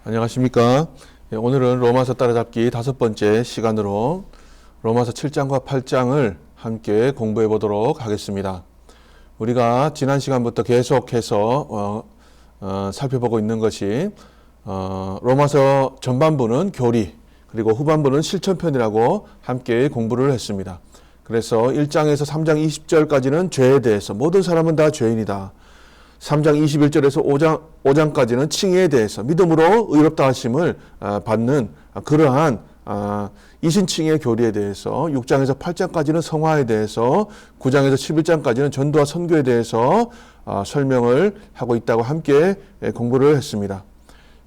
안녕하십니까. 오늘은 로마서 따라잡기 5번째 시간으로 로마서 7장과 8장을 함께 공부해 보도록 하겠습니다. 우리가 지난 시간부터 계속해서 살펴보고 있는 것이 로마서 전반부는 교리, 그리고 후반부는 실천편이라고 함께 공부를 했습니다. 그래서 1장에서 3장 20절까지는 죄에 대해서 모든 사람은 다 죄인이다. 3장 21절에서 5장까지는 칭의에 대해서 믿음으로 의롭다 하심을 받는 그러한 이신칭의 교리에 대해서, 6장에서 8장까지는 성화에 대해서, 9장에서 11장까지는 전도와 선교에 대해서 설명을 하고 있다고 함께 공부를 했습니다.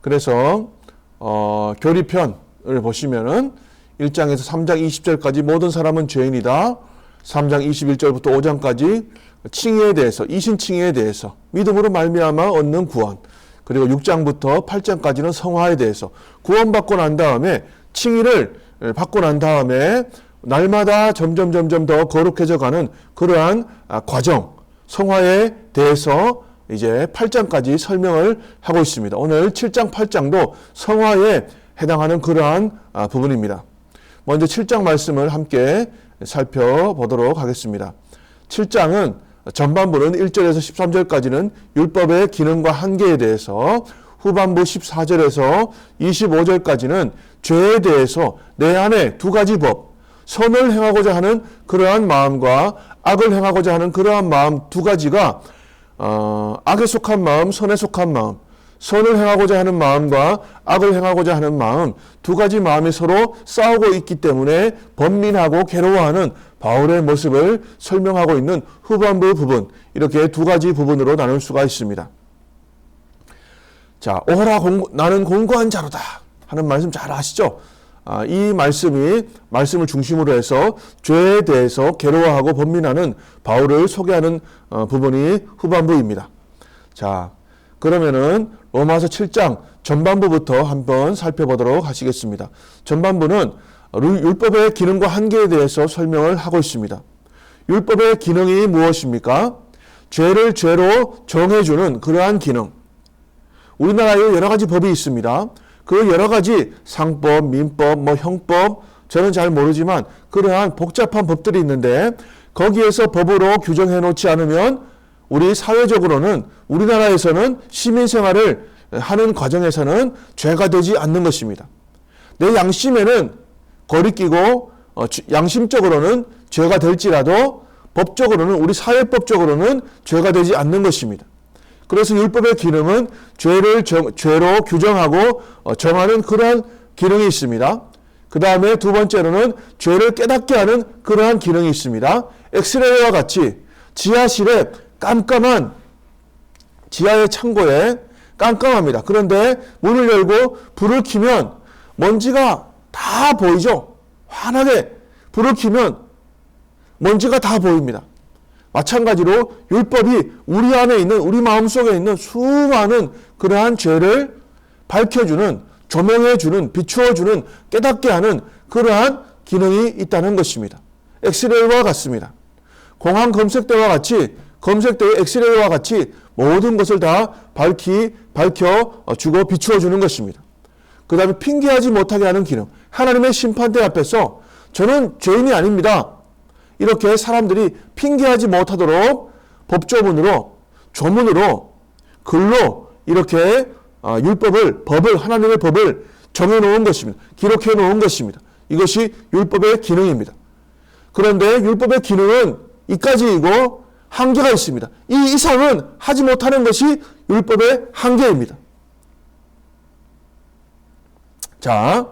그래서 교리편을 보시면은 1장에서 3장 20절까지 모든 사람은 죄인이다. 3장 21절부터 5장까지 칭의에 대해서, 이신칭의에 대해서, 믿음으로 말미암아 얻는 구원, 그리고 6장부터 8장까지는 성화에 대해서, 구원받고 난 다음에 칭의를 받고 난 다음에 날마다 점점 더 거룩해져 가는 그러한 과정, 성화에 대해서 이제 8장까지 설명을 하고 있습니다. 오늘 7장, 8장도 성화에 해당하는 그러한 부분입니다. 먼저 7장 말씀을 함께 살펴보도록 하겠습니다. 7장은 전반부는 1절에서 13절까지는 율법의 기능과 한계에 대해서, 후반부 14절에서 25절까지는 죄에 대해서 내 안에 두 가지 법, 선을 행하고자 하는 그러한 마음과 악을 행하고자 하는 그러한 마음 두 가지가 악에 속한 마음, 선에 속한 마음, 선을 행하고자 하는 마음과 악을 행하고자 하는 마음, 두 가지 마음이 서로 싸우고 있기 때문에 번민하고 괴로워하는 바울의 모습을 설명하고 있는 후반부 부분, 이렇게 두 가지 부분으로 나눌 수가 있습니다. 자, 오라 나는 공고한 자로다 하는 말씀 잘 아시죠? 이 말씀을 중심으로 해서 죄에 대해서 괴로워하고 번민하는 바울을 소개하는 부분이 후반부입니다. 자, 그러면은 로마서 7장 전반부부터 한번 살펴보도록 하시겠습니다. 전반부는 율법의 기능과 한계에 대해서 설명을 하고 있습니다. 율법의 기능이 무엇입니까? 죄를 죄로 정해주는 그러한 기능. 우리나라에 여러 가지 법이 있습니다. 그 여러 가지 상법, 민법, 형법, 저는 잘 모르지만 그러한 복잡한 법들이 있는데 거기에서 법으로 규정해 놓지 않으면 우리 사회적으로는, 우리나라에서는 시민생활을 하는 과정에서는 죄가 되지 않는 것입니다. 내 양심에는 거리끼고 양심적으로는 죄가 될지라도 법적으로는, 우리 사회법적으로는 죄가 되지 않는 것입니다. 그래서 율법의 기능은 죄를 죄로 규정하고 정하는 그러한 기능이 있습니다. 그 다음에 두 번째로는 죄를 깨닫게 하는 그러한 기능이 있습니다. 엑스레이와 같이 지하실에 깜깜한, 지하의 창고에 깜깜합니다. 그런데 문을 열고 불을 켜면 먼지가 다 보이죠? 환하게 불을 켜면 먼지가 다 보입니다. 마찬가지로 율법이 우리 안에 있는, 우리 마음속에 있는 수많은 그러한 죄를 밝혀주는, 조명해주는, 비추어주는, 깨닫게 하는 그러한 기능이 있다는 것입니다. 엑스레이와 같습니다. 공항 검색대와 같이, 검색대의 엑스레이와 같이 모든 것을 다 밝혀주고 비추어주는 것입니다. 그 다음에 핑계하지 못하게 하는 기능. 하나님의 심판대 앞에서 저는 죄인이 아닙니다. 이렇게 사람들이 핑계하지 못하도록 법조문으로, 조문으로, 글로 이렇게 법을, 하나님의 법을 정해놓은 것입니다. 기록해놓은 것입니다. 이것이 율법의 기능입니다. 그런데 율법의 기능은 이까지이고 한계가 있습니다. 이 이상은 하지 못하는 것이 율법의 한계입니다. 자,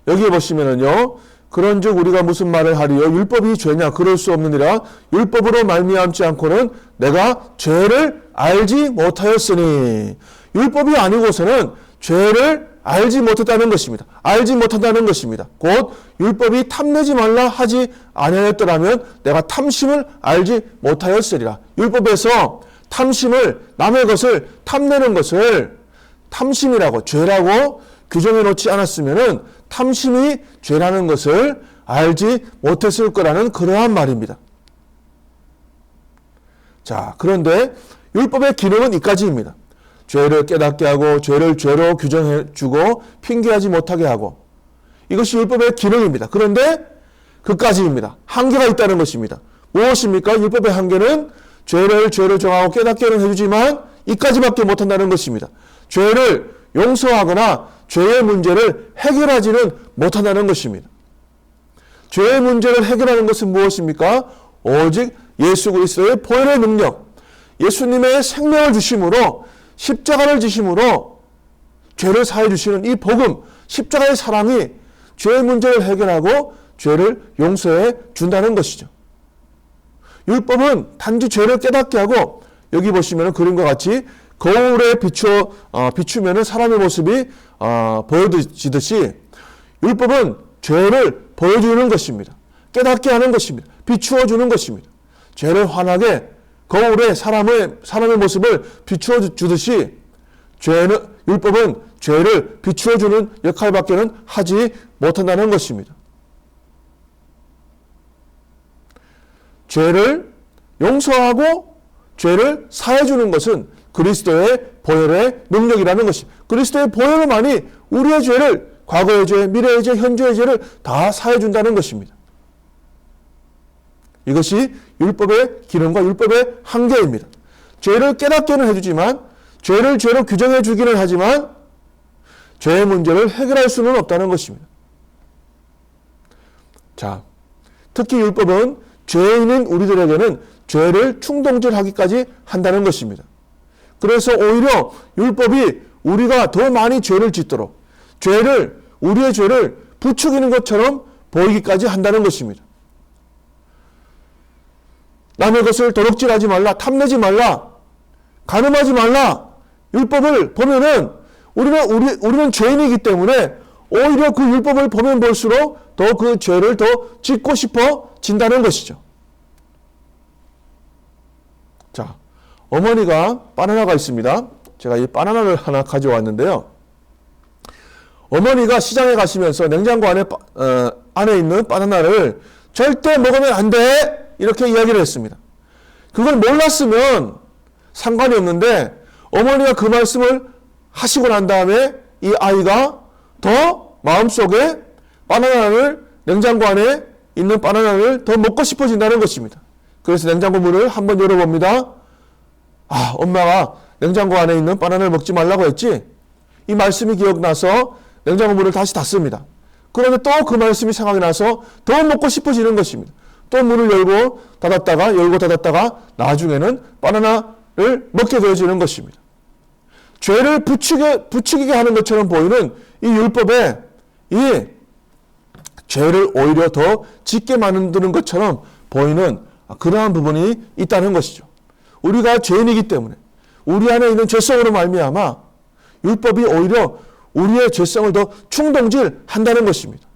여기에 보시면은요, 그런즉 우리가 무슨 말을 하리요? 율법이 죄냐? 그럴 수 없느니라. 율법으로 말미암지 않고는 내가 죄를 알지 못하였으니. 율법이 아니고서는 죄를 알지 못했다는 것입니다. 알지 못한다는 것입니다. 곧 율법이 탐내지 말라 하지 아니하였더라면 내가 탐심을 알지 못하였으리라. 율법에서 탐심을, 남의 것을 탐내는 것을 탐심이라고, 죄라고 규정해 놓지 않았으면은 탐심이 죄라는 것을 알지 못했을 거라는 그러한 말입니다. 자, 그런데 율법의 기능은 이까지입니다. 죄를 깨닫게 하고 죄를 죄로 규정해 주고 핑계하지 못하게 하고, 이것이 율법의 기능입니다. 그런데 그까지입니다. 한계가 있다는 것입니다. 무엇입니까? 율법의 한계는 죄를 죄로 정하고 깨닫게는 해주지만 이까지밖에 못한다는 것입니다. 죄를 용서하거나 죄의 문제를 해결하지는 못한다는 것입니다. 죄의 문제를 해결하는 것은 무엇입니까? 오직 예수 그리스도의 보혈의 능력, 예수님의 생명을 주심으로, 십자가를 지심으로 죄를 사해 주시는 이 복음, 십자가의 사랑이 죄의 문제를 해결하고 죄를 용서해 준다는 것이죠. 율법은 단지 죄를 깨닫게 하고, 여기 보시면 그림과 같이 거울에 비추면 사람의 모습이 보여지듯이 율법은 죄를 보여주는 것입니다. 깨닫게 하는 것입니다. 비추어 주는 것입니다. 죄를 환하게 거울에 사람의 모습을 비추어 주듯이 율법은 죄를 비추어 주는 역할밖에는 하지 못한다는 것입니다. 죄를 용서하고 죄를 사해 주는 것은 그리스도의 보혈의 능력이라는 것입니다. 그리스도의 보혈만이 우리의 죄를, 과거의 죄, 미래의 죄, 현재의 죄를 다 사해 준다는 것입니다. 이것이 율법의 기능과 율법의 한계입니다. 죄를 깨닫게는 해주지만, 죄를 죄로 규정해 주기는 하지만 죄의 문제를 해결할 수는 없다는 것입니다. 자, 특히 율법은 죄인인 우리들에게는 죄를 충동질하기까지 한다는 것입니다. 그래서 오히려 율법이 우리가 더 많이 죄를 짓도록, 우리의 죄를 부추기는 것처럼 보이기까지 한다는 것입니다. 남의 것을 도둑질하지 말라, 탐내지 말라, 간음하지 말라. 율법을 보면은 우리는 죄인이기 때문에 오히려 그 율법을 보면 볼수록 더 그 죄를 더 짓고 싶어진다는 것이죠. 자, 어머니가 바나나가 있습니다. 제가 이 바나나를 하나 가져왔는데요. 어머니가 시장에 가시면서 냉장고 안에 있는 바나나를 절대 먹으면 안 돼! 이렇게 이야기를 했습니다. 그걸 몰랐으면 상관이 없는데, 어머니가 그 말씀을 하시고 난 다음에 이 아이가 더 마음속에 냉장고 안에 있는 바나나를 더 먹고 싶어진다는 것입니다. 그래서 냉장고 문을 한번 열어봅니다. 아, 엄마가 냉장고 안에 있는 바나나를 먹지 말라고 했지? 이 말씀이 기억나서 냉장고 문을 다시 닫습니다. 그런데 또 그 말씀이 생각이 나서 더 먹고 싶어지는 것입니다. 또 문을 열고 닫았다가 나중에는 바나나를 먹게 되어지는 것입니다. 죄를 부추기게 하는 것처럼 보이는 이 율법에 이 죄를 오히려 더 짓게 만드는 것처럼 보이는 그러한 부분이 있다는 것이죠. 우리가 죄인이기 때문에 우리 안에 있는 죄성으로 말미암아 율법이 오히려 우리의 죄성을 더 충동질한다는 것입니다.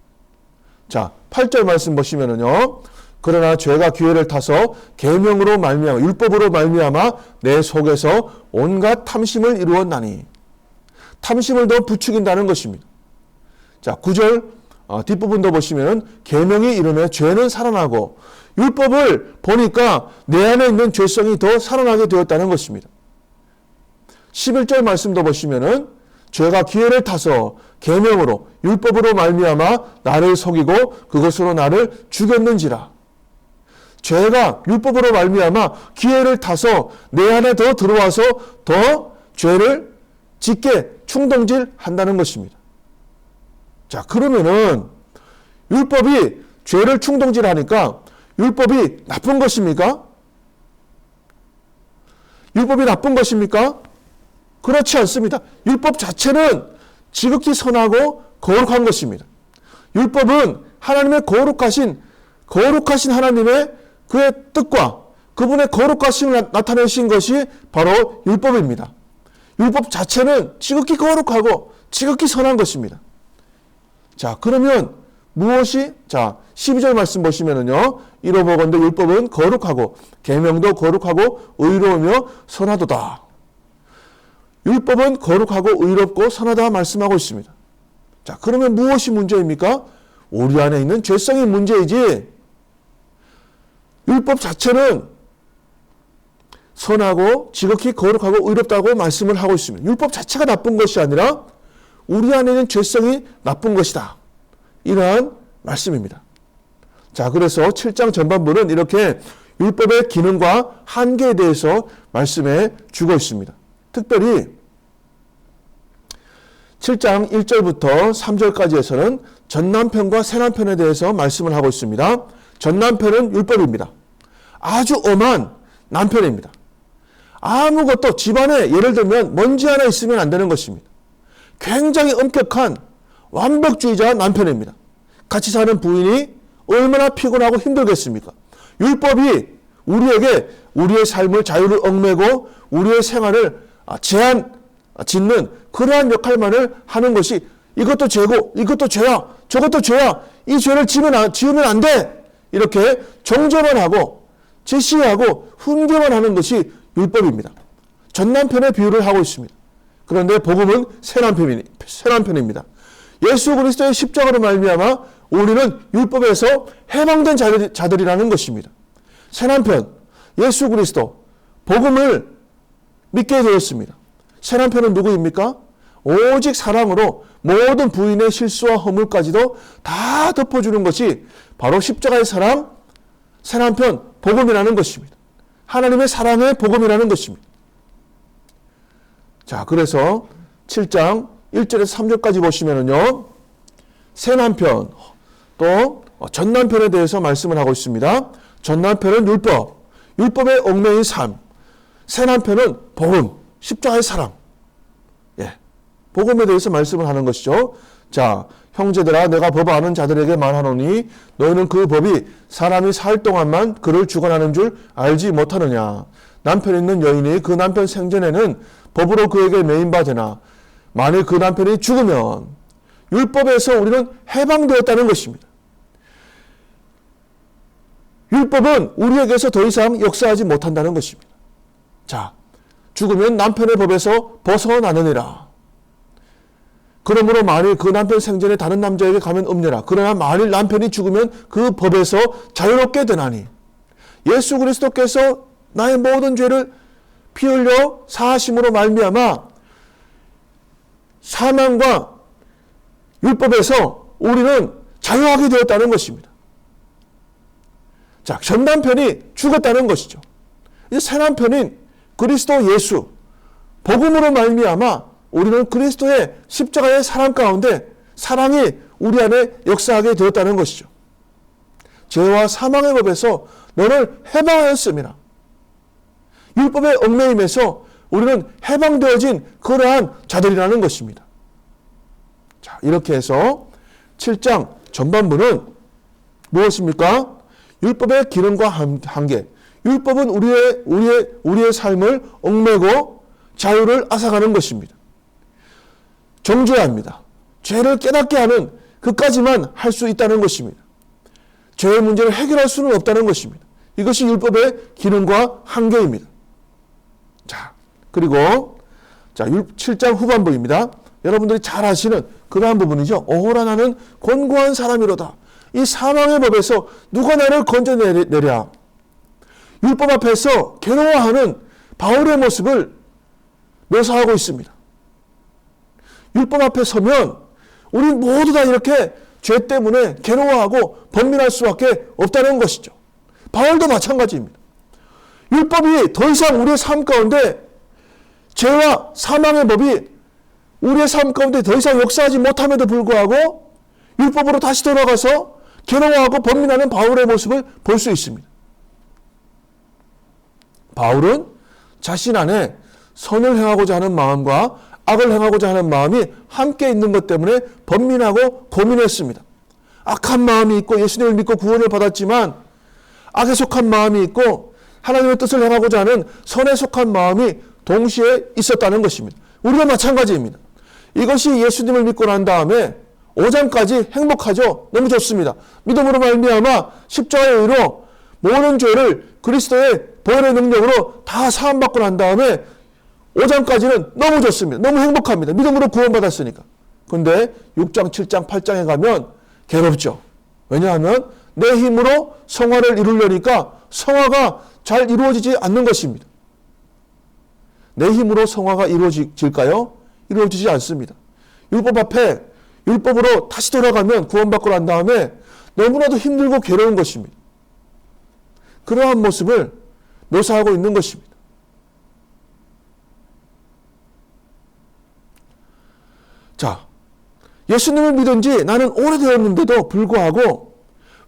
자, 8절 말씀 보시면은요. 그러나 죄가 기회를 타서 계명으로 말미암아, 율법으로 말미암아 내 속에서 온갖 탐심을 이루었나니, 탐심을 더 부추긴다는 것입니다. 자, 9절 뒷부분도 보시면은 계명이 이르매 죄는 살아나고, 율법을 보니까 내 안에 있는 죄성이 더 살아나게 되었다는 것입니다. 11절 말씀도 보시면은 죄가 기회를 타서 계명으로 율법으로 말미암아 나를 속이고 그것으로 나를 죽였는지라. 죄가 율법으로 말미암아 기회를 타서 내 안에 더 들어와서 더 죄를 짓게 충동질한다는 것입니다. 자, 그러면은 율법이 죄를 충동질하니까 율법이 나쁜 것입니까? 율법이 나쁜 것입니까? 그렇지 않습니다. 율법 자체는 지극히 선하고 거룩한 것입니다. 율법은 하나님의 거룩하신 하나님의 그의 뜻과 그분의 거룩하심을 나타내신 것이 바로 율법입니다. 율법 자체는 지극히 거룩하고 지극히 선한 것입니다. 자, 그러면 무엇이, 자, 12절 말씀 보시면은요, 이로보건대 율법은 거룩하고 계명도 거룩하고 의로우며 선하도다. 율법은 거룩하고 의롭고 선하다 말씀하고 있습니다. 자, 그러면 무엇이 문제입니까? 우리 안에 있는 죄성이 문제이지, 율법 자체는 선하고 지극히 거룩하고 의롭다고 말씀을 하고 있습니다. 율법 자체가 나쁜 것이 아니라 우리 안에 있는 죄성이 나쁜 것이다. 이러한 말씀입니다. 자, 그래서 7장 전반부는 이렇게 율법의 기능과 한계에 대해서 말씀해 주고 있습니다. 특별히 7장 1절부터 3절까지에서는 전남편과 새남편에 대해서 말씀을 하고 있습니다. 전남편은 율법입니다. 아주 엄한 남편입니다. 아무것도 집안에 예를 들면 먼지 하나 있으면 안 되는 것입니다. 굉장히 엄격한 완벽주의자 남편입니다. 같이 사는 부인이 얼마나 피곤하고 힘들겠습니까? 율법이 우리에게 우리의 삶을 자유를 얽매고 우리의 생활을 짓는 그러한 역할만을 하는 것이 이것도 죄고 이것도 죄야 저것도 죄야 이 죄를 지으면 안 돼 이렇게 정죄만 하고 제시하고 훈계만 하는 것이 율법입니다. 전남편의 비유를 하고 있습니다. 그런데 복음은 새남편입니다. 예수 그리스도의 십자가로 말미암아 우리는 율법에서 해방된 자들이라는 것입니다. 새남편 예수 그리스도 복음을 믿게 되었습니다. 새남편은 누구입니까? 오직 사랑으로 모든 부인의 실수와 허물까지도 다 덮어주는 것이 바로 십자가의 사랑, 새남편 복음이라는 것입니다. 하나님의 사랑의 복음이라는 것입니다. 자, 그래서 7장 1절에서 3절까지 보시면은요, 새남편 또 전남편에 대해서 말씀을 하고 있습니다. 전남편은 율법의 얽매인 삶, 새남편은 복음, 십자가의 사랑. 예, 복음에 대해서 말씀을 하는 것이죠. 자, 형제들아 내가 법 아는 자들에게 말하노니 너희는 그 법이 사람이 살 동안만 그를 주관하는 줄 알지 못하느냐. 남편 있는 여인이 그 남편 생전에는 법으로 그에게 매인바 되나 만일 그 남편이 죽으면 율법에서 우리는 해방되었다는 것입니다. 율법은 우리에게서 더 이상 역사하지 못한다는 것입니다. 자, 죽으면 남편의 법에서 벗어나느니라. 그러므로 만일 그 남편 생전에 다른 남자에게 가면 없느라. 그러나 만일 남편이 죽으면 그 법에서 자유롭게 되나니 예수 그리스도께서 나의 모든 죄를 피 흘려 사하심으로 말미암아 사망과 율법에서 우리는 자유하게 되었다는 것입니다. 자, 전 남편이 죽었다는 것이죠. 이제 새 남편인 그리스도 예수 복음으로 말미암아 우리는 그리스도의 십자가의 사랑 가운데 사랑이 우리 안에 역사하게 되었다는 것이죠. 죄와 사망의 법에서 너를 해방하였습니다. 율법의 얽매임에서 우리는 해방되어진 그러한 자들이라는 것입니다. 자, 이렇게 해서 7장 전반부는 무엇입니까? 율법의 기능과 한계. 율법은 우리의 삶을 얽매고 자유를 앗아가는 것입니다. 정죄해야 합니다. 죄를 깨닫게 하는 그까지만 할 수 있다는 것입니다. 죄의 문제를 해결할 수는 없다는 것입니다. 이것이 율법의 기능과 한계입니다. 자, 그리고 7장 후반부입니다. 여러분들이 잘 아시는 그러한 부분이죠. 오호라 나는 곤고한 사람이로다. 이 사망의 법에서 누가 나를 건져내랴. 율법 앞에서 괴로워하는 바울의 모습을 묘사하고 있습니다. 율법 앞에 서면 우리 모두 다 이렇게 죄 때문에 괴로워하고 번민할 수밖에 없다는 것이죠. 바울도 마찬가지입니다. 율법이 더 이상 우리의 삶 가운데 죄와 사망의 법이 우리의 삶 가운데 더 이상 역사하지 못함에도 불구하고 율법으로 다시 돌아가서 괴로워하고 번민하는 바울의 모습을 볼 수 있습니다. 바울은 자신 안에 선을 행하고자 하는 마음과 악을 행하고자 하는 마음이 함께 있는 것 때문에 번민하고 고민했습니다. 악한 마음이 있고 예수님을 믿고 구원을 받았지만 악에 속한 마음이 있고 하나님의 뜻을 행하고자 하는 선에 속한 마음이 동시에 있었다는 것입니다. 우리가 마찬가지입니다. 이것이 예수님을 믿고 난 다음에 5장까지 행복하죠. 너무 좋습니다. 믿음으로 말미암아 십자가의 의로 모든 죄를 그리스도의 보혈의 능력으로 다 사함받고 난 다음에 5장까지는 너무 좋습니다. 너무 행복합니다. 믿음으로 구원받았으니까. 근데 6장, 7장, 8장에 가면 괴롭죠. 왜냐하면 내 힘으로 성화를 이루려니까 성화가 잘 이루어지지 않는 것입니다. 내 힘으로 성화가 이루어질까요? 이루어지지 않습니다. 율법 앞에 율법으로 다시 돌아가면 구원받고 난 다음에 너무나도 힘들고 괴로운 것입니다. 그러한 모습을 묘사하고 있는 것입니다. 자, 예수님을 믿은 지 나는 오래되었는데도 불구하고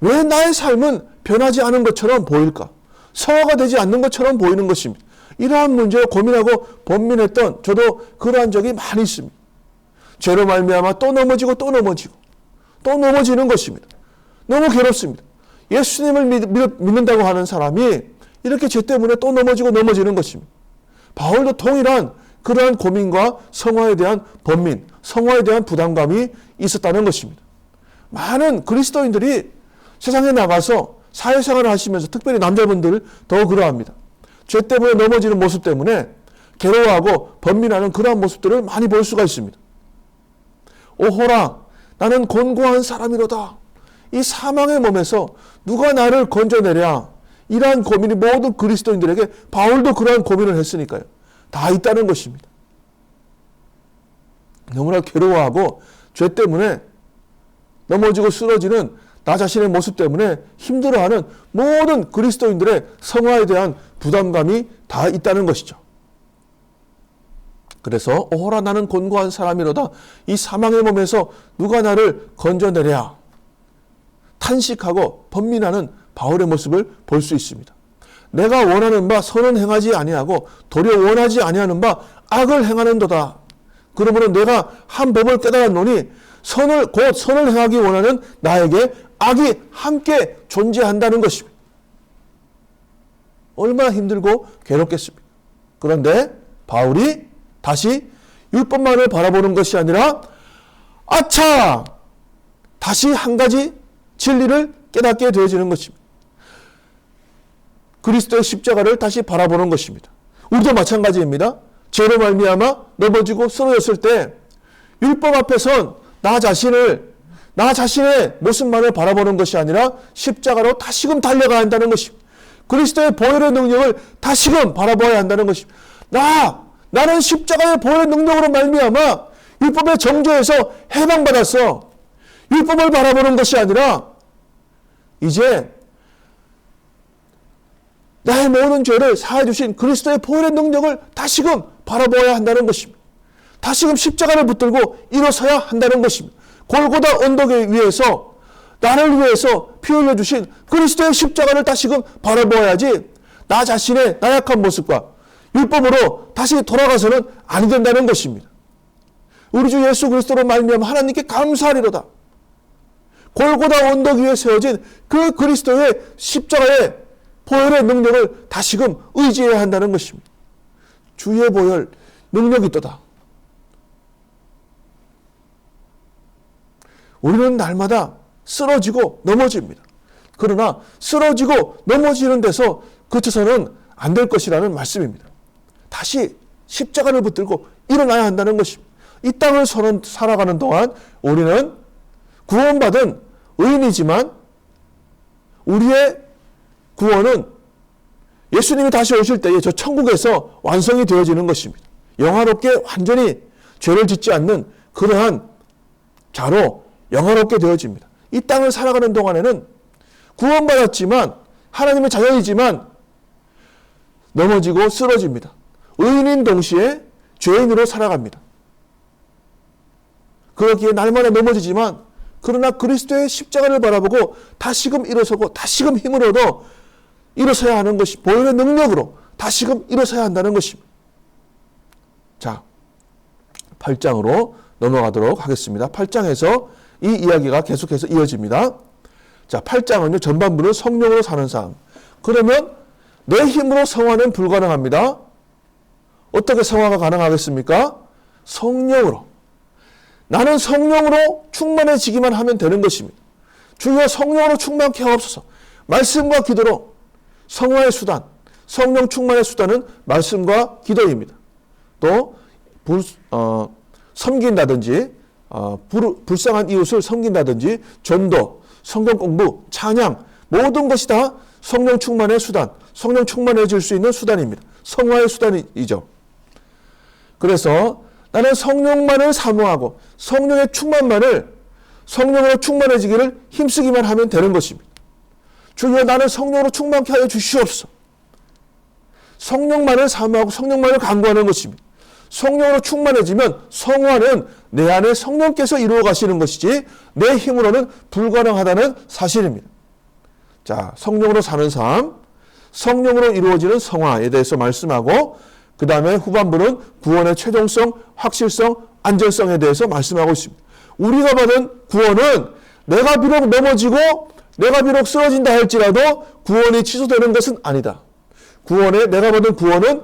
왜 나의 삶은 변하지 않은 것처럼 보일까? 성화가 되지 않는 것처럼 보이는 것입니다. 이러한 문제를 고민하고 번민했던 저도 그러한 적이 많이 있습니다. 죄로 말미암아 또 넘어지고 또 넘어지는 것입니다. 너무 괴롭습니다. 예수님을 믿는다고 하는 사람이 이렇게 죄 때문에 또 넘어지는 것입니다. 바울도 동일한 그러한 고민과 성화에 대한 번민, 성화에 대한 부담감이 있었다는 것입니다. 많은 그리스도인들이 세상에 나가서 사회생활을 하시면서 특별히 남자분들 더 그러합니다. 죄 때문에 넘어지는 모습 때문에 괴로워하고 번민하는 그러한 모습들을 많이 볼 수가 있습니다. 오호라, 나는 곤고한 사람이로다. 이 사망의 몸에서 누가 나를 건져내랴. 이러한 고민이 모든 그리스도인들에게, 바울도 그러한 고민을 했으니까요, 다 있다는 것입니다. 너무나 괴로워하고 죄 때문에 넘어지고 쓰러지는 나 자신의 모습 때문에 힘들어하는 모든 그리스도인들의 성화에 대한 부담감이 다 있다는 것이죠. 그래서 오호라, 나는 곤고한 사람이로다. 이 사망의 몸에서 누가 나를 건져내랴. 탄식하고 번민하는 바울의 모습을 볼 수 있습니다. 내가 원하는 바 선은 행하지 아니하고 도리어 원하지 아니하는 바 악을 행하는도다. 그러므로 내가 한 법을 깨달았노니 곧 선을 행하기 원하는 나에게 악이 함께 존재한다는 것입니다. 얼마나 힘들고 괴롭겠습니까? 그런데 바울이 다시 율법만을 바라보는 것이 아니라 아차! 다시 한 가지 진리를 깨닫게 되어지는 것입니다. 그리스도의 십자가를 다시 바라보는 것입니다. 우리도 마찬가지입니다. 죄로 말미암아 넘어지고 쓰러졌을 때 율법 앞에선 나 자신의 모습만을 바라보는 것이 아니라 십자가로 다시금 달려가야 한다는 것입니다. 그리스도의 보혈의 능력을 다시금 바라보아야 한다는 것입니다. 나는 십자가의 보혈의 능력으로 말미암아 율법의 정죄에서 해방받았어. 율법을 바라보는 것이 아니라 이제 나의 모든 죄를 사해 주신 그리스도의 보혈의 능력을 다시금 바라보아야 한다는 것입니다. 다시금 십자가를 붙들고 일어서야 한다는 것입니다. 골고다 언덕 위에서 나를 위해서 피 흘려 주신 그리스도의 십자가를 다시금 바라보아야지 나 자신의 나약한 모습과 율법으로 다시 돌아가서는 안 된다는 것입니다. 우리 주 예수 그리스도로 말미암아 하나님께 감사하리로다. 골고다 언덕 위에 세워진 그 그리스도의 십자가의 보혈의 능력을 다시금 의지해야 한다는 것입니다. 주의 보혈 능력이 있도다. 우리는 날마다 쓰러지고 넘어집니다. 그러나 쓰러지고 넘어지는 데서 그쳐서는 안 될 것이라는 말씀입니다. 다시 십자가를 붙들고 일어나야 한다는 것입니다. 이 땅을 살아가는 동안 우리는 구원받은 의인이지만 우리의 구원은 예수님이 다시 오실 때에 저 천국에서 완성이 되어지는 것입니다. 영화롭게 완전히 죄를 짓지 않는 그러한 자로 영화롭게 되어집니다. 이 땅을 살아가는 동안에는 구원받았지만 하나님의 자녀이지만 넘어지고 쓰러집니다. 의인인 동시에 죄인으로 살아갑니다. 그러기에 날마다 넘어지지만 그러나 그리스도의 십자가를 바라보고 다시금 일어서고 다시금 힘을 얻어 일어서야 하는 것이 보혈의 능력으로 다시금 일어서야 한다는 것입니다. 자, 8장으로 넘어가도록 하겠습니다. 8장에서 이 이야기가 계속해서 이어집니다. 자, 8장은요, 전반부는 성령으로 사는 삶. 그러면 내 힘으로 성화는 불가능합니다. 어떻게 성화가 가능하겠습니까? 성령으로. 나는 성령으로 충만해지기만 하면 되는 것입니다. 주여 성령으로 충만케 하옵소서. 말씀과 기도로 성화의 수단, 성령 충만의 수단은 말씀과 기도입니다. 또 섬긴다든지 불쌍한 이웃을 섬긴다든지 전도, 성경 공부, 찬양 모든 것이 다 성령 충만의 수단, 성령 충만해질 수 있는 수단입니다. 성화의 수단이죠. 그래서 나는 성령만을 사모하고 성령의 성령으로 충만해지기를 힘쓰기만 하면 되는 것입니다. 주여 나는 성령으로 충만케 하여 주시옵소서. 성령만을 사모하고 성령만을 간구하는 것입니다. 성령으로 충만해지면 성화는 내 안에 성령께서 이루어 가시는 것이지 내 힘으로는 불가능하다는 사실입니다. 자, 성령으로 사는 삶, 성령으로 이루어지는 성화에 대해서 말씀하고 그 다음에 후반부는 구원의 최종성, 확실성, 안전성에 대해서 말씀하고 있습니다. 우리가 받은 구원은 내가 비록 넘어지고 내가 비록 쓰러진다 할지라도 구원이 취소되는 것은 아니다. 내가 받은 구원은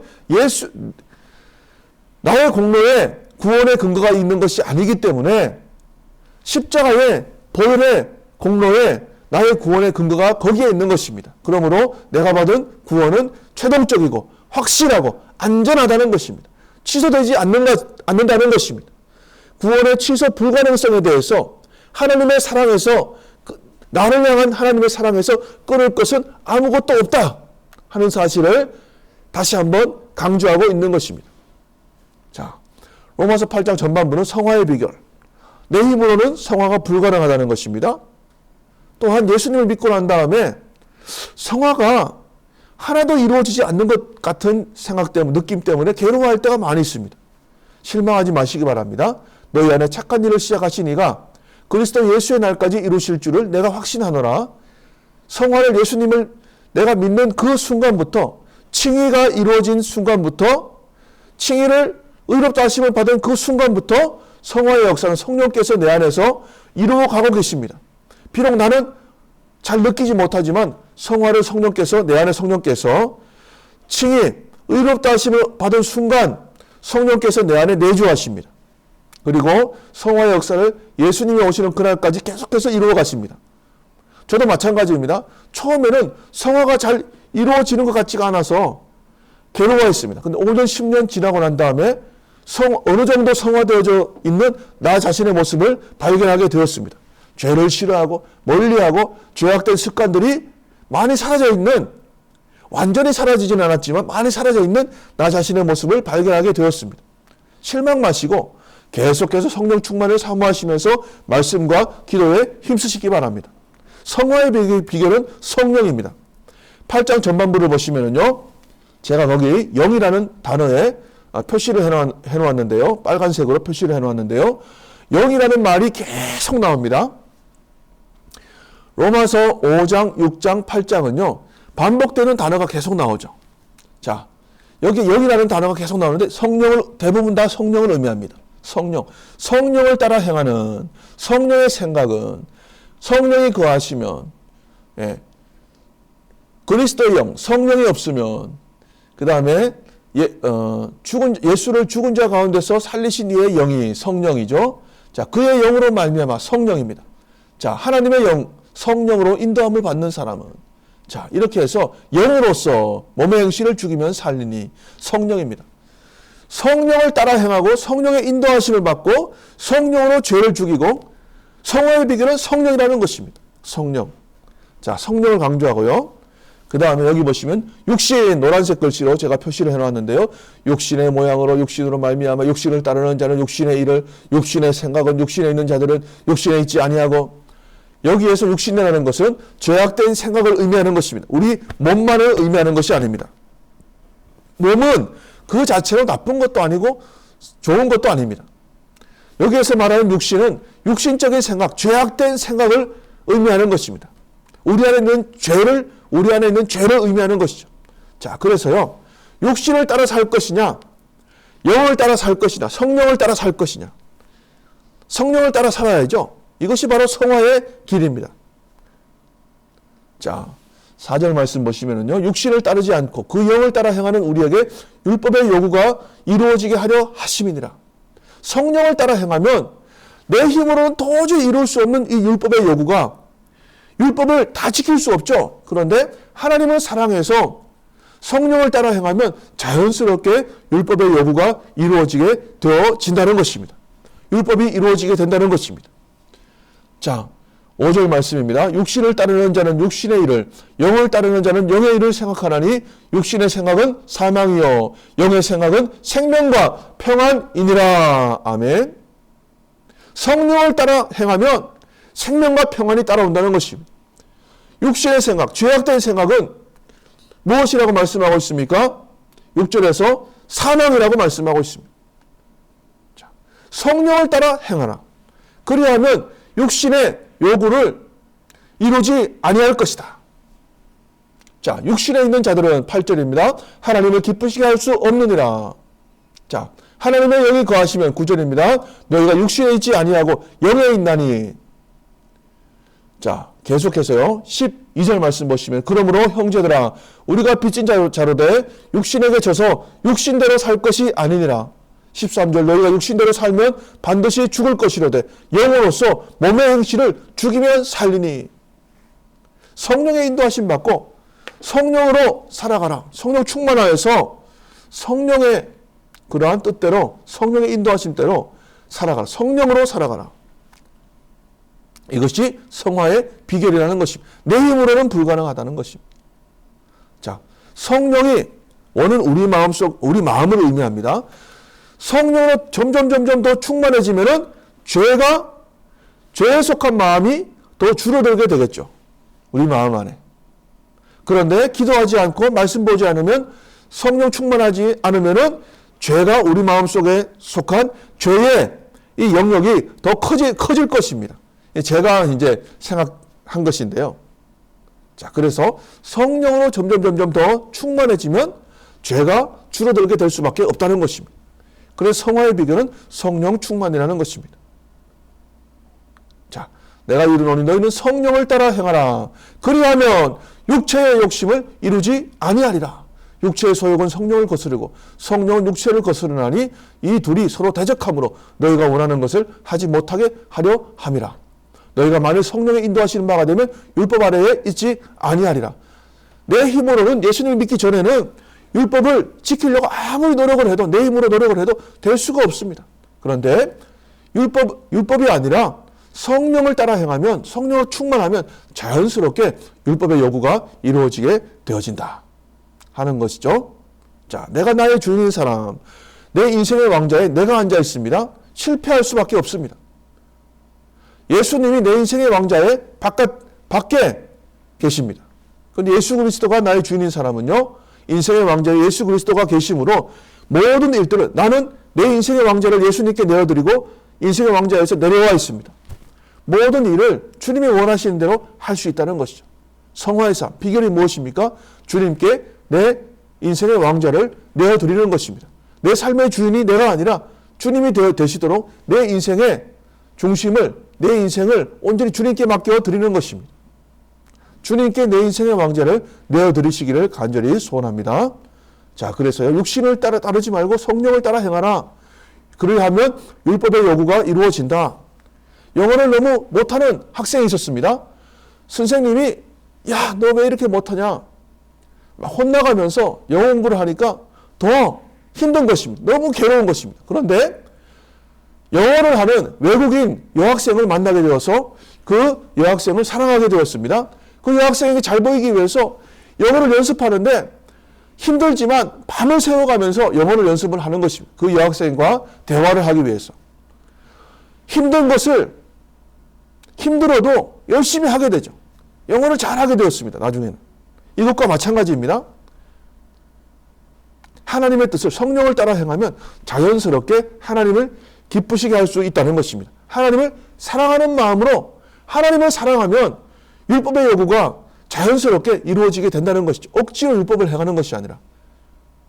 나의 공로에 구원의 근거가 있는 것이 아니기 때문에 십자가의 보혈의 공로에 나의 구원의 근거가 거기에 있는 것입니다. 그러므로 내가 받은 구원은 최종적이고 확실하고 안전하다는 것입니다. 취소되지 않는다는 것입니다. 구원의 취소 불가능성에 대해서 하나님의 사랑에서 나를 향한 하나님의 사랑에서 끊을 것은 아무것도 없다 하는 사실을 다시 한번 강조하고 있는 것입니다. 자, 로마서 8장 전반부는 성화의 비결. 내 힘으로는 성화가 불가능하다는 것입니다. 또한 예수님을 믿고 난 다음에 성화가 하나도 이루어지지 않는 것 같은 생각 때문에, 느낌 때문에 괴로워할 때가 많이 있습니다. 실망하지 마시기 바랍니다. 너희 안에 착한 일을 시작하신 이가 그리스도 예수의 날까지 이루실 줄을 내가 확신하노라. 성화를 예수님을 내가 믿는 그 순간부터, 칭의가 이루어진 순간부터, 칭의를 의롭다 하심을 받은 그 순간부터 성화의 역사는 성령께서 내 안에서 이루어 가고 계십니다. 비록 나는 잘 느끼지 못하지만 성화를 내 안에 성령께서 칭의, 의롭다 하심을 받은 순간 성령께서 내 안에 내주하십니다. 그리고 성화의 역사를 예수님이 오시는 그날까지 계속해서 이루어 가십니다. 저도 마찬가지입니다. 처음에는 성화가 잘 이루어지는 것 같지가 않아서 괴로워했습니다. 근데 5년, 10년 지나고 난 다음에 어느 정도 성화되어져 있는 나 자신의 모습을 발견하게 되었습니다. 죄를 싫어하고 멀리하고 죄악된 습관들이 많이 사라져 있는, 완전히 사라지진 않았지만 많이 사라져 있는 나 자신의 모습을 발견하게 되었습니다. 실망 마시고 계속해서 성령 충만을 사모하시면서 말씀과 기도에 힘쓰시기 바랍니다. 성화의 비결은 성령입니다. 8장 전반부를 보시면요, 제가 거기 영이라는 단어에 표시를 해놓았는데요. 빨간색으로 표시를 해놓았는데요. 영이라는 말이 계속 나옵니다. 로마서 5장, 6장, 8장은요. 반복되는 단어가 계속 나오죠. 자, 여기 영이라는 단어가 계속 나오는데 대부분 다 성령을 의미합니다. 성령을 따라 행하는 성령의 생각은 성령이 거하시면, 그리스도의 영, 성령이 없으면, 그 다음에 예수를 죽은 자 가운데서 살리신 이의 영이 성령이죠. 자, 그의 영으로 말미암아 성령입니다. 자, 하나님의 영, 성령으로 인도함을 받는 사람은, 자, 이렇게 해서 영으로서 몸의 행실을 죽이면 살리니 성령입니다. 성령을 따라 행하고 성령의 인도하심을 받고 성령으로 죄를 죽이고, 성화의 비결은 성령이라는 것입니다. 성령. 자, 성령을 강조하고요. 그 다음에 여기 보시면 육신, 노란색 글씨로 제가 표시를 해놓았는데요. 육신의 모양으로, 육신으로 말미암아 육신을 따르는 자는 육신의 일을, 육신의 생각은, 육신에 있는 자들은 육신에 있지 아니하고, 여기에서 육신이라는 것은 죄악된 생각을 의미하는 것입니다. 우리 몸만을 의미하는 것이 아닙니다. 몸은 그 자체로 나쁜 것도 아니고 좋은 것도 아닙니다. 여기에서 말하는 육신은 육신적인 생각, 죄악된 생각을 의미하는 것입니다. 우리 안에 있는 죄를 의미하는 것이죠. 자, 그래서요, 육신을 따라 살 것이냐, 영을 따라 살 것이냐, 성령을 따라 살 것이냐. 성령을 따라 살아야죠. 이것이 바로 성화의 길입니다. 자, 4절 말씀 보시면은요, 육신을 따르지 않고 그 영을 따라 행하는 우리에게 율법의 요구가 이루어지게 하려 하심이니라. 성령을 따라 행하면 내 힘으로는 도저히 이룰 수 없는 이 율법의 요구가, 율법을 다 지킬 수 없죠. 그런데 하나님을 사랑해서 성령을 따라 행하면 자연스럽게 율법의 요구가 이루어지게 되어진다는 것입니다. 율법이 이루어지게 된다는 것입니다. 자, 5절 말씀입니다. 육신을 따르는 자는 육신의 일을, 영을 따르는 자는 영의 일을 생각하나니 육신의 생각은 사망이요 영의 생각은 생명과 평안이니라. 아멘. 성령을 따라 행하면 생명과 평안이 따라온다는 것입니다. 육신의 생각, 죄악된 생각은 무엇이라고 말씀하고 있습니까? 6절에서 사망이라고 말씀하고 있습니다. 자, 성령을 따라 행하라. 그리하면 육신의 요구를 이루지 아니할 것이다. 자, 육신에 있는 자들은 8절입니다. 하나님을 기쁘시게 할 수 없느니라. 자, 하나님의 영이 거하시면 9절입니다. 너희가 육신에 있지 아니하고 영에 있나니. 자, 계속해서요. 12절 말씀 보시면 그러므로 형제들아 우리가 빚진 자로되 육신에게 져서 육신대로 살 것이 아니니라. 13절 너희가 육신대로 살면 반드시 죽을 것이로되 영으로서 몸의 행실을 죽이면 살리니. 성령의 인도하심 받고 성령으로 살아가라. 성령 충만하여서 성령의 그러한 뜻대로 성령의 인도하심대로 살아가라. 성령으로 살아가라. 이것이 성화의 비결이라는 것입니다. 내 힘으로는 불가능하다는 것입니다. 자, 성령이 원은 우리 마음을 의미합니다. 성령으로 점점 더 충만해지면은 죄에 속한 마음이 더 줄어들게 되겠죠. 우리 마음 안에. 그런데 기도하지 않고 말씀 보지 않으면 성령 충만하지 않으면은 죄가 우리 마음 속에 속한 죄의 이 영역이 더 커질 것입니다. 제가 이제 생각한 것인데요. 자, 그래서 성령으로 점점 더 충만해지면 죄가 줄어들게 될 수밖에 없다는 것입니다. 그래서 성화의 비결은 성령 충만이라는 것입니다. 자, 내가 이르노니 너희는 성령을 따라 행하라. 그리하면 육체의 욕심을 이루지 아니하리라. 육체의 소욕은 성령을 거스르고 성령은 육체를 거스르나니 이 둘이 서로 대적함으로 너희가 원하는 것을 하지 못하게 하려 함이라. 너희가 만일 성령의 인도하시는 바가 되면 율법 아래에 있지 아니하리라. 내 힘으로는 예수님을 믿기 전에는 율법을 지키려고 아무리 노력을 해도 내 힘으로 노력을 해도 될 수가 없습니다. 그런데 율법이 아니라 성령을 따라 행하면 성령으로 충만하면 자연스럽게 율법의 요구가 이루어지게 되어진다 하는 것이죠. 자, 내가 나의 주인인 사람, 내 인생의 왕자에 내가 앉아 있습니다. 실패할 수밖에 없습니다. 예수님이 내 인생의 왕자의 밖에 계십니다. 그런데 예수 그리스도가 나의 주인인 사람은요, 인생의 왕자의 예수 그리스도가 계심으로 모든 일들을 나는 내 인생의 왕자를 예수님께 내어드리고 인생의 왕자에서 내려와 있습니다. 모든 일을 주님이 원하시는 대로 할 수 있다는 것이죠. 성화의 삶, 비결이 무엇입니까? 주님께 내 인생의 왕자를 내어드리는 것입니다. 내 삶의 주인이 내가 아니라 주님이 되시도록 내 인생의 중심을, 내 인생을 온전히 주님께 맡겨 드리는 것입니다. 주님께 내 인생의 왕자를 내어드리시기를 간절히 소원합니다. 자, 그래서요, 육신을 따르지 말고 성령을 따라 행하라. 그리하면 율법의 요구가 이루어진다. 영어를 너무 못하는 학생이 있었습니다. 선생님이 야, 너 왜 이렇게 못하냐? 막 혼나가면서 영어 공부를 하니까 더 힘든 것입니다. 너무 괴로운 것입니다. 그런데 영어를 하는 외국인 여학생을 만나게 되어서 그 여학생을 사랑하게 되었습니다. 그 여학생에게 잘 보이기 위해서 영어를 연습하는데 힘들지만 밤을 새워가면서 영어를 연습을 하는 것입니다. 그 여학생과 대화를 하기 위해서. 힘든 것을 힘들어도 열심히 하게 되죠. 영어를 잘하게 되었습니다. 나중에는. 이것과 마찬가지입니다. 하나님의 뜻을 성령을 따라 행하면 자연스럽게 하나님을 기쁘시게 할 수 있다는 것입니다. 하나님을 사랑하는 마음으로 하나님을 사랑하면 율법의 요구가 자연스럽게 이루어지게 된다는 것이죠. 억지로 율법을 행하는 것이 아니라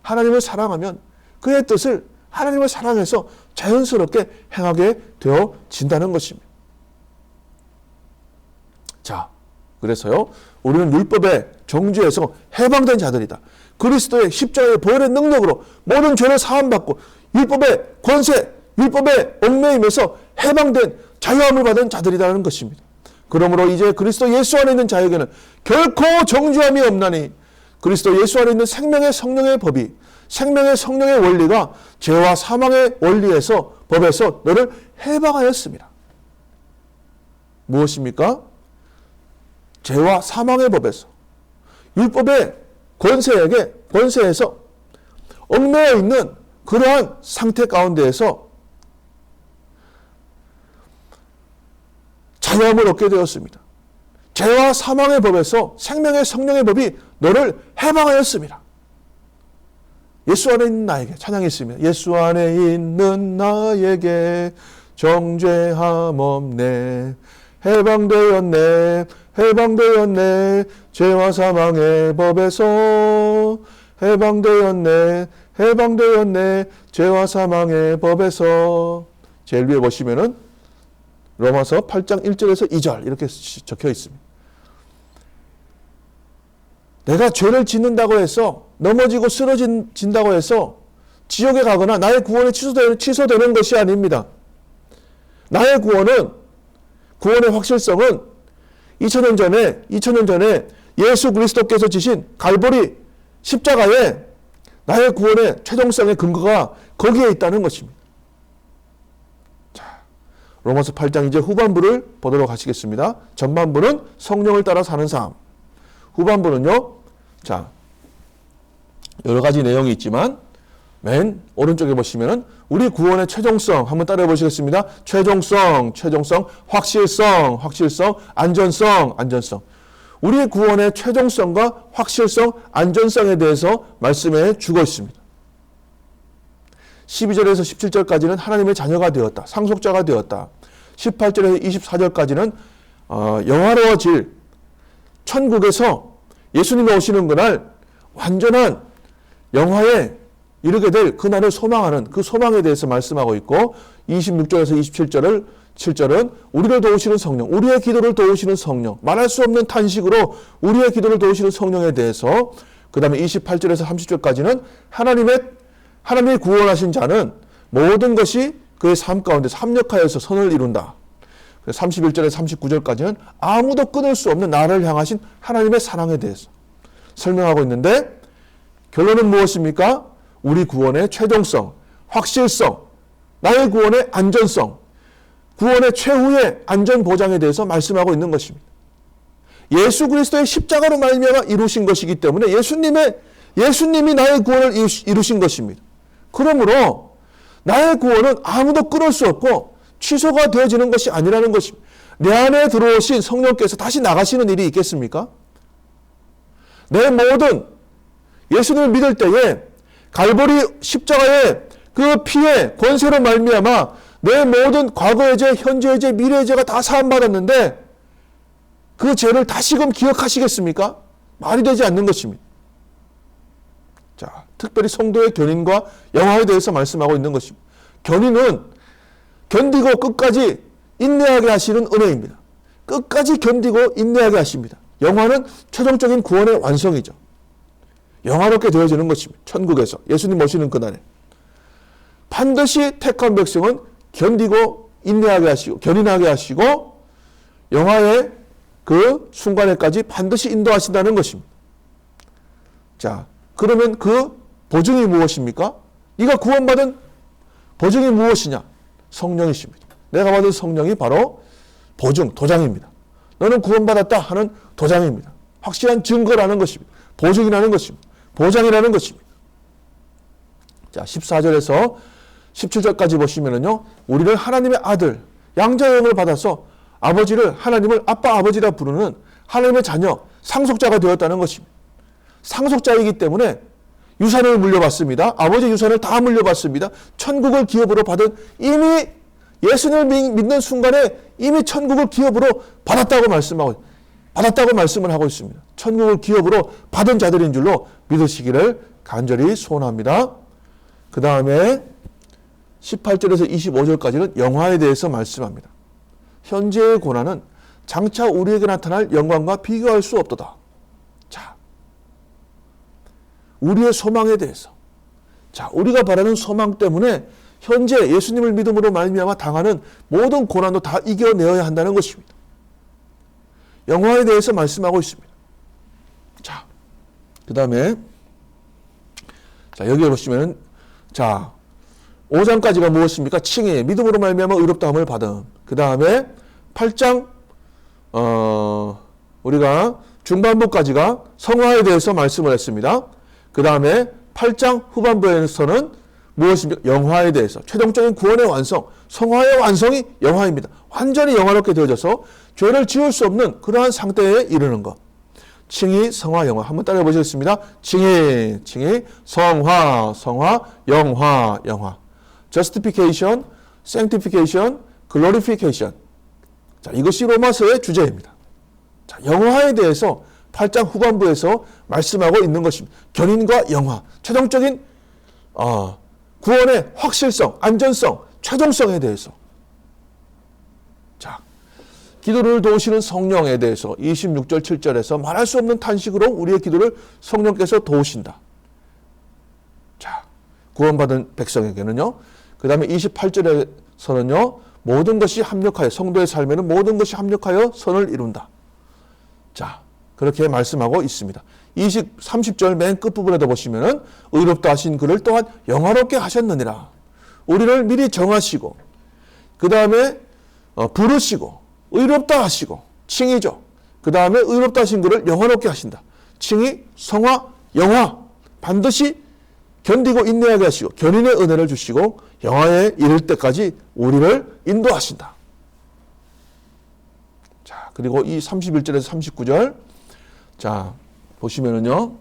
하나님을 사랑하면 그의 뜻을 하나님을 사랑해서 자연스럽게 행하게 되어진다는 것입니다. 자, 그래서요, 우리는 율법의 정죄에서 해방된 자들이다. 그리스도의 십자가의 보혈의 능력으로 모든 죄를 사함받고 율법의 권세, 율법의 얽매임에서 해방된 자유함을 받은 자들이라는 것입니다. 그러므로 이제 그리스도 예수 안에 있는 자에게는 결코 정죄함이 없나니 그리스도 예수 안에 있는 생명의 성령의 법이, 생명의 성령의 원리가 죄와 사망의 원리에서, 법에서 너를 해방하였습니다. 무엇입니까? 죄와 사망의 법에서, 율법의 권세에서 얽매여 있는 그러한 상태 가운데에서 자유함을 얻게 되었습니다. 죄와 사망의 법에서 생명의 성령의 법이 너를 해방하였습니다. 예수 안에 있는 나에게 찬양했습니다. 예수 안에 있는 나에게 정죄함 없네. 해방되었네. 해방되었네. 죄와 사망의 법에서 해방되었네. 해방되었네. 죄와 사망의 법에서. 제일 위에 보시면은 로마서 8장 1절에서 2절 이렇게 적혀 있습니다. 내가 죄를 짓는다고 해서 넘어지고 쓰러진다고 해서 지옥에 가거나 나의 구원이 취소되는 것이 아닙니다. 나의 구원의 확실성은 2000년 전에 예수 그리스도께서 지신 갈보리 십자가에 나의 구원의 최종성의 근거가 거기에 있다는 것입니다. 자, 로마서 8장 이제 후반부를 보도록 하시겠습니다. 전반부는 성령을 따라 사는 삶. 후반부는요. 자, 여러 가지 내용이 있지만 맨 오른쪽에 보시면은 우리 구원의 최종성 한번 따라해 보시겠습니다. 최종성, 확실성, 안전성. 우리 구원의 최종성과 확실성, 안전성에 대해서 말씀해 주고 있습니다. 12절에서 17절까지는 하나님의 자녀가 되었다. 상속자가 되었다. 18절에서 24절까지는 영화로워질 천국에서 예수님이 오시는 그날 완전한 영화에 이르게 될 그날을 소망하는 그 소망에 대해서 말씀하고 있고 26절에서 27절은 우리를 도우시는 성령, 우리의 기도를 도우시는 성령, 말할 수 없는 탄식으로 우리의 기도를 도우시는 성령에 대해서 그 다음에 28절에서 30절까지는 하나님이 구원하신 자는 모든 것이 그의 삶 가운데서 합력하여서 선을 이룬다. 31절에서 39절까지는 아무도 끊을 수 없는 나를 향하신 하나님의 사랑에 대해서 설명하고 있는데 결론은 무엇입니까? 우리 구원의 최종성, 확실성, 나의 구원의 안전성, 구원의 최후의 안전 보장에 대해서 말씀하고 있는 것입니다. 예수 그리스도의 십자가로 말미암아 이루신 것이기 때문에 예수님이 나의 구원을 이루신 것입니다. 그러므로 나의 구원은 아무도 끊을 수 없고 취소가 되어지는 것이 아니라는 것입니다. 내 안에 들어오신 성령께서 다시 나가시는 일이 있겠습니까? 내 모든 예수님을 믿을 때에 갈보리 십자가의 그 피의 권세로 말미암아 내 모든 과거의 죄, 현재의 죄, 미래의 죄가 다 사함받았는데 그 죄를 다시금 기억하시겠습니까? 말이 되지 않는 것입니다. 자, 특별히 성도의 견인과 영화에 대해서 말씀하고 있는 것입니다. 견인은 견디고 끝까지 인내하게 하시는 은혜입니다. 끝까지 견디고 인내하게 하십니다. 영화는 최종적인 구원의 완성이죠. 영화롭게 되어지는 것입니다. 천국에서 예수님 오시는 그날에 반드시 택한 백성은 견디고 인내하게 하시고 견인하게 하시고 영화의 그 순간에까지 반드시 인도하신다는 것입니다. 자, 그러면 그 보증이 무엇입니까? 네가 구원받은 보증이 무엇이냐? 성령이십니다. 내가 받은 성령이 바로 보증, 도장입니다. 너는 구원받았다 하는 도장입니다. 확실한 증거라는 것입니다. 보증이라는 것입니다. 보장이라는 것입니다. 자, 14절에서 17절까지 보시면은요, 우리를 하나님의 아들, 양자형을 받아서 하나님을 아빠, 아버지라 부르는 하나님의 자녀, 상속자가 되었다는 것입니다. 상속자이기 때문에 유산을 물려받습니다. 아버지 유산을 다 물려받습니다. 천국을 기업으로 받은 이미 예수님을 믿는 순간에 이미 천국을 기업으로 받았다고 말씀을 하고 있습니다. 천국을 기업으로 받은 자들인 줄로 믿으시기를 간절히 소원합니다. 그 다음에 18절에서 25절까지는 영화에 대해서 말씀합니다. 현재의 고난은 장차 우리에게 나타날 영광과 비교할 수 없도다. 자, 우리의 소망에 대해서, 자, 우리가 바라는 소망 때문에 현재 예수님을 믿음으로 말미암아 당하는 모든 고난도 다 이겨내어야 한다는 것입니다. 영화에 대해서 말씀하고 있습니다. 자, 그 다음에 여기에 보시면은 5장까지가 무엇입니까? 칭의, 믿음으로 말미암아 의롭다함을 받음. 그 다음에 8장 우리가 중반부까지가 성화에 대해서 말씀을 했습니다. 그 다음에 8장 후반부에서는 무엇입니까? 영화에 대해서 최종적인 구원의 완성, 성화의 완성이 영화입니다. 완전히 영화롭게 되어져서 죄를 지을 수 없는 그러한 상태에 이르는 것. 칭의, 성화, 영화. 한번 따라해 보시겠습니다. 칭의, 칭의, 성화, 성화, 영화, 영화. Justification, Sanctification, Glorification. 자, 이것이 로마서의 주제입니다. 자, 영화에 대해서 8장 후반부에서 말씀하고 있는 것입니다. 견인과 영화, 최종적인 구원의 확실성, 안전성, 최종성에 대해서. 자, 기도를 도우시는 성령에 대해서 26절 7절에서 말할 수 없는 탄식으로 우리의 기도를 성령께서 도우신다. 자, 구원받은 백성에게는요. 그 다음에 28절에서는요. 모든 것이 합력하여, 성도의 삶에는 모든 것이 합력하여 선을 이룬다. 자, 그렇게 말씀하고 있습니다. 30절 맨 끝부분에도 보시면은 의롭다 하신 그를 또한 영화롭게 하셨느니라. 우리를 미리 정하시고 그 다음에 부르시고 의롭다 하시고 칭의죠. 그 다음에 의롭다 하신 그를 영화롭게 하신다. 칭의, 성화, 영화 반드시 견디고 인내하게 하시고 견인의 은혜를 주시고 영화에 이를 때까지 우리를 인도하신다. 자, 그리고 이 31절에서 39절 자 보시면은요.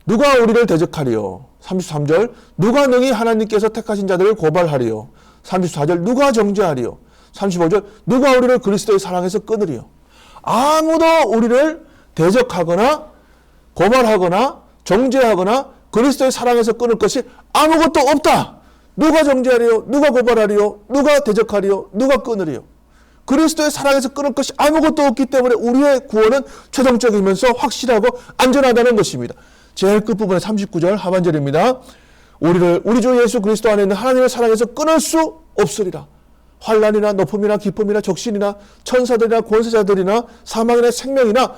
누가 우리를 대적하리요? 33절 누가 능히 하나님께서 택하신 자들을 고발하리요? 34절 누가 정죄하리요? 35절 누가 우리를 그리스도의 사랑에서 끊으리요? 아무도 우리를 대적하거나 고발하거나 정죄하거나 그리스도의 사랑에서 끊을 것이 아무것도 없다. 누가 정죄하리요? 누가 고발하리요? 누가 대적하리요? 누가 끊으리요? 그리스도의 사랑에서 끊을 것이 아무것도 없기 때문에 우리의 구원은 최종적이면서 확실하고 안전하다는 것입니다. 제일 끝부분의 39절 하반절입니다. 우리 주 예수 그리스도 안에 있는 하나님의 사랑에서 끊을 수 없으리라. 환난이나 높음이나 기쁨이나 적신이나 천사들이나 권세자들이나 사망이나 생명이나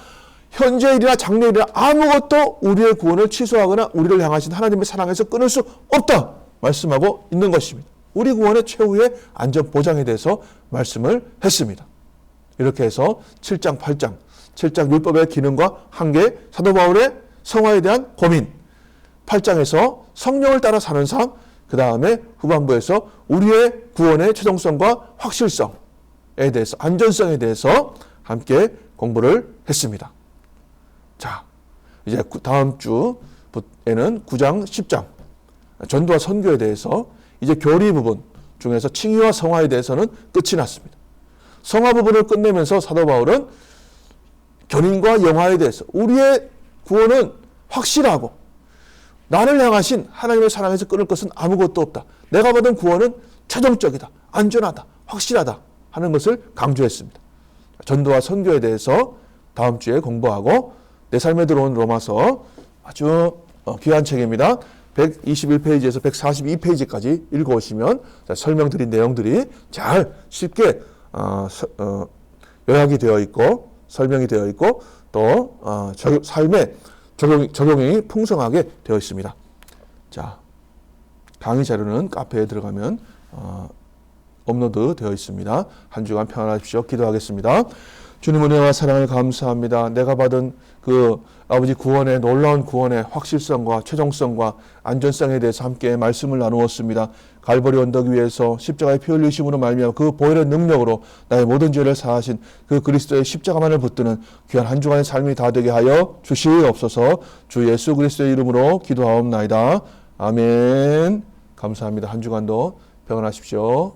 현재일이나 장래일이나 아무것도 우리의 구원을 취소하거나 우리를 향하신 하나님의 사랑에서 끊을 수 없다 말씀하고 있는 것입니다. 우리 구원의 최후의 안전 보장에 대해서 말씀을 했습니다. 이렇게 해서 7장, 8장, 7장 율법의 기능과 한계, 사도 바울의 성화에 대한 고민, 8장에서 성령을 따라 사는 삶, 그 다음에 후반부에서 우리의 구원의 최종성과 확실성에 대해서, 안전성에 대해서 함께 공부를 했습니다. 자, 이제 다음 주에는 9장, 10장, 전도와 선교에 대해서 이제 교리 부분 중에서 칭의와 성화에 대해서는 끝이 났습니다. 성화 부분을 끝내면서 사도 바울은 견인과 영화에 대해서 우리의 구원은 확실하고 나를 향하신 하나님의 사랑에서 끊을 것은 아무것도 없다. 내가 받은 구원은 최종적이다. 안전하다. 확실하다. 하는 것을 강조했습니다. 전도와 선교에 대해서 다음 주에 공부하고 내 삶에 들어온 로마서 아주 귀한 책입니다. 121페이지에서 142페이지까지 읽어오시면 설명드린 내용들이 잘 쉽게 요약이 되어 있고 설명이 되어 있고 또 삶에 적용이 풍성하게 되어 있습니다. 자, 강의 자료는 카페에 들어가면 업로드 되어 있습니다. 한 주간 평안하십시오. 기도하겠습니다. 주님 은혜와 사랑을 감사합니다. 내가 받은 그 아버지 구원의 놀라운 구원의 확실성과 최종성과 안전성에 대해서 함께 말씀을 나누었습니다. 갈보리 언덕 위에서 십자가의 피 흘리심으로 말미암아 그 보혈의 능력으로 나의 모든 죄를 사하신 그 그리스도의 십자가만을 붙드는 귀한 한 주간의 삶이 다 되게 하여 주시옵소서. 주 예수 그리스도의 이름으로 기도하옵나이다. 아멘. 감사합니다. 한 주간도 평안하십시오.